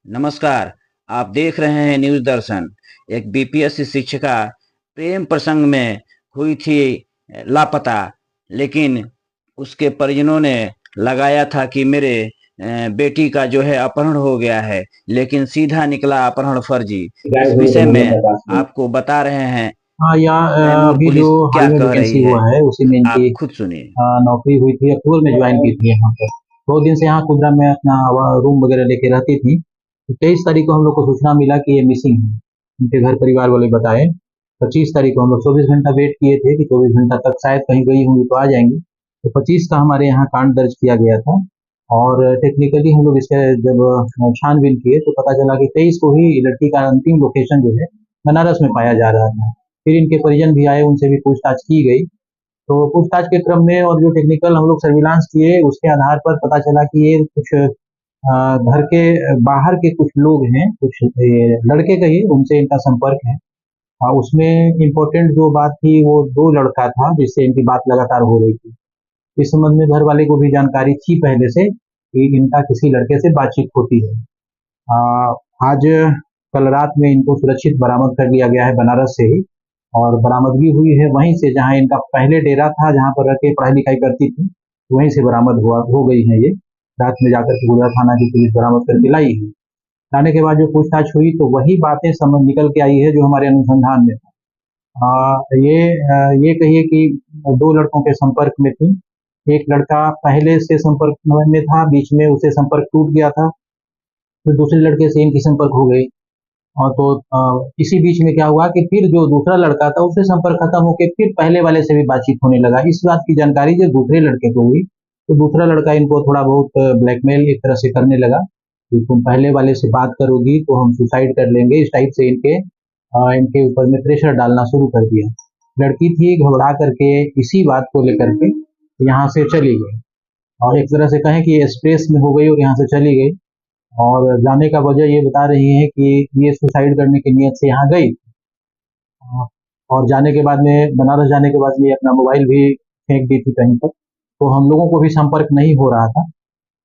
नमस्कार। आप देख रहे हैं न्यूज़ दर्शन। एक बीपीएससी शिक्षिका प्रेम प्रसंग में हुई थी लापता, लेकिन उसके परिजनों ने लगाया था कि मेरे बेटी का जो है अपहरण हो गया है, लेकिन सीधा निकला अपहरण फर्जी। इस गायब हुई विषय दोनों में प्रकाश में। आपको बता रहे हैं हाँ, कैमूर अभी जो पुलिस हाल क्या में कह रही वैकेंसी है, हुआ है उसी में इनकी आप खुद सुनिए। नौकरी हुई थी। अक्टूबर में ज्वाइन की थी यहाँ पर। 2 दिन से यहाँ कुंदरा में अपना रूम वगैरह लेके रहती थी। तो 23 तारीख को हम लोग को सूचना मिला कि ये मिसिंग है। उनके घर परिवार वाले बताए। 25 तारीख को हम लोग 24 घंटा वेट किए थे कि 24 घंटा तक शायद कहीं गई होंगी तो आ जाएंगी। तो 25 का हमारे यहाँ कांड दर्ज किया गया था। और टेक्निकली हम लोग इसका जब छानबीन किए तो पता चला कि 23 को ही लड़की का अंतिम लोकेशन जो है बनारस में पाया जा रहा था। फिर इनके परिजन भी आए, उनसे भी पूछताछ की गई। तो पूछताछ के क्रम में और जो टेक्निकल हम लोग सर्विलांस किए उसके आधार पर पता चला कि ये कुछ घर के बाहर के कुछ लोग हैं, कुछ लड़के कहिए, उनसे इनका संपर्क है। उसमें इम्पोर्टेंट जो बात थी वो 2 लड़का था जिससे इनकी बात लगातार हो रही थी। इस संबंध में घर वाले को भी जानकारी थी पहले से कि इनका किसी लड़के से बातचीत होती है। आ, आज कल रात में इनको सुरक्षित बरामद कर लिया गया है बनारस से ही। और बरामदगी हुई है वहीं से जहां इनका पहले डेरा था, जहां पर रह के पढ़ाई लिखाई करती थी। वहीं से बरामद हुआ हो गई है ये। रात में जाकर के गुड़िया थाना की पुलिस बरामद करके लाई है। लाने के बाद जो पूछताछ हुई तो वही बातें समझ निकल के आई है जो हमारे अनुसंधान में था। ये कहिए कि 2 लड़कों के संपर्क में थी। एक लड़का पहले से संपर्क में था, बीच में उसे संपर्क टूट गया था। फिर दूसरे लड़के से इनकी संपर्क हो गई। और तो इसी बीच में क्या हुआ कि फिर जो दूसरा लड़का था उससे संपर्क खत्म होकर फिर पहले वाले से भी बातचीत होने लगा। इस बात की जानकारी जब दूसरे लड़के को हुई तो दूसरा लड़का इनको थोड़ा बहुत ब्लैकमेल एक तरह से करने लगा कि तुम पहले वाले से बात करोगी तो हम सुसाइड कर लेंगे। इस टाइप से इनके ऊपर में प्रेशर डालना शुरू कर दिया। लड़की थी घबरा करके इसी बात को लेकर के यहाँ से चली गई। और एक तरह से कहें कि एक्सप्रेस में हो गई और यहाँ से चली गई। और जाने का वजह ये बता रही है कि ये सुसाइड करने की नीयत से यहाँ गई। अ, और जाने के बाद में बनारस जाने के बाद में ये अपना मोबाइल भी फेंक दी थी कहीं पर। तो हम लोगों को भी संपर्क नहीं हो रहा था।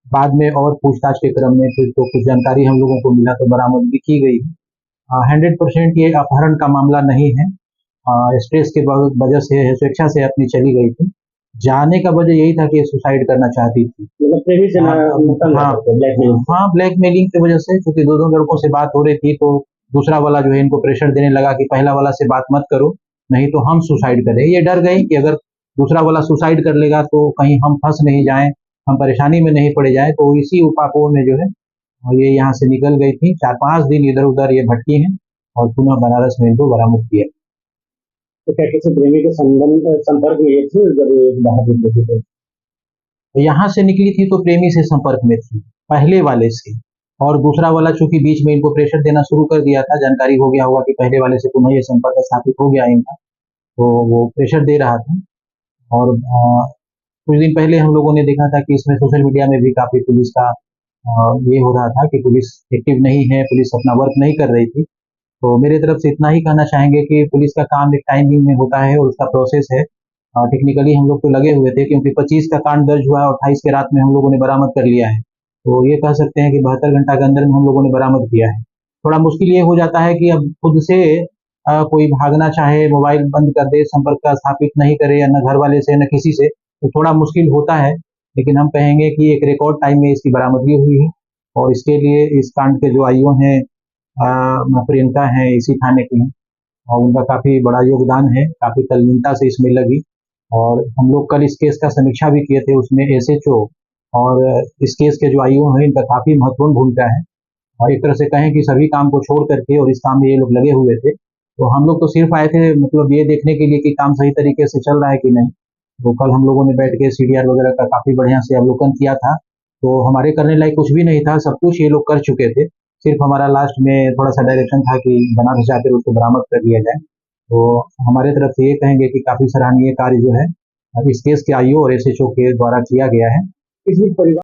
बाद में और पूछताछ के क्रम में फिर तो कुछ जानकारी हम लोगों को मिला तो बरामदगी की गई। 100% ये अपहरण का मामला नहीं है। स्ट्रेस के वजह से स्वेच्छा से अपनी चली गई थी। जाने का वजह यही था कि ये सुसाइड करना चाहती थी। मतलब प्रेमी से हाँ, हाँ, ब्लैकमेलिंग की वजह से, क्योंकि दो लड़कों से बात हो रही थी तो दूसरा वाला जो है इनको प्रेशर देने लगा कि पहला वाला से बात मत करो, नहीं तो हम सुसाइड करें। ये डर गई कि अगर दूसरा वाला सुसाइड कर लेगा तो कहीं हम फंस नहीं जाएं, हम परेशानी में नहीं पड़ जाए। तो इसी उपापों में जो है ये यहाँ से निकल गई थी। 4-5 दिन इधर उधर ये भटकी हैं और पुनः बनारस में इनको बरामद किया। तो क्या किसी प्रेमी के संपर्क में ये थी जब ये बाहर निकली थी? तो यहाँ से निकली थी तो प्रेमी से संपर्क में थी, पहले वाले से। और दूसरा वाला चूंकि बीच में इनको प्रेशर देना शुरू कर दिया था, जानकारी हो गया होगा कि पहले वाले से पुनः ये संपर्क स्थापित हो गया इनका, तो वो प्रेशर दे रहा था। और कुछ दिन पहले हम लोगों ने देखा था कि इसमें सोशल मीडिया में भी काफी पुलिस का ये हो रहा था कि पुलिस एक्टिव नहीं है, पुलिस अपना वर्क नहीं कर रही थी। तो मेरे तरफ से इतना ही कहना चाहेंगे कि पुलिस का काम एक टाइमिंग में होता है और उसका प्रोसेस है। टेक्निकली हम लोग तो लगे हुए थे क्योंकि 25 का कांड दर्ज हुआ है और 28 के रात में हम लोगों ने बरामद कर लिया है। तो ये कह सकते हैं कि 72 घंटा के अंदर में हम लोगों ने बरामद किया है। थोड़ा मुश्किल ये हो जाता है कि अब खुद से कोई भागना चाहे, मोबाइल बंद कर दे, संपर्क का स्थापित नहीं करे, या न घर वाले से न किसी से, तो थोड़ा मुश्किल होता है। लेकिन हम कहेंगे कि एक रिकॉर्ड टाइम में इसकी बरामदगी हुई है। और इसके लिए इस कांड के जो आईओ हैं, प्रियंका हैं, इसी थाने की हैं। और उनका काफी बड़ा योगदान है, काफी तल्लीनता से इसमें लगी। और हम लोग कल इस केस का समीक्षा भी किए थे, उसमें एसएचओ और इस केस के जो आईओ हैं इनका काफी महत्वपूर्ण भूमिका है। और एक तरह से कहें कि सभी काम को छोड़ करके और इस काम में ये लोग लगे हुए थे। तो हम लोग तो सिर्फ आए थे मतलब ये देखने के लिए कि काम सही तरीके से चल रहा है कि नहीं। तो कल हम लोगों ने बैठ के सीडीआर वगैरह का काफी बढ़िया से अवलोकन किया था। तो हमारे करने लायक कुछ भी नहीं था, सब कुछ ये लोग कर चुके थे। सिर्फ हमारा लास्ट में थोड़ा सा डायरेक्शन था कि बनारस जाकर उसको बरामद कर लिया जाए। तो हमारे तरफ से ये कहेंगे कि काफी सराहनीय कार्य जो है इस केस के आईओ और एसएचओ के द्वारा किया गया है। इस बीच परिवार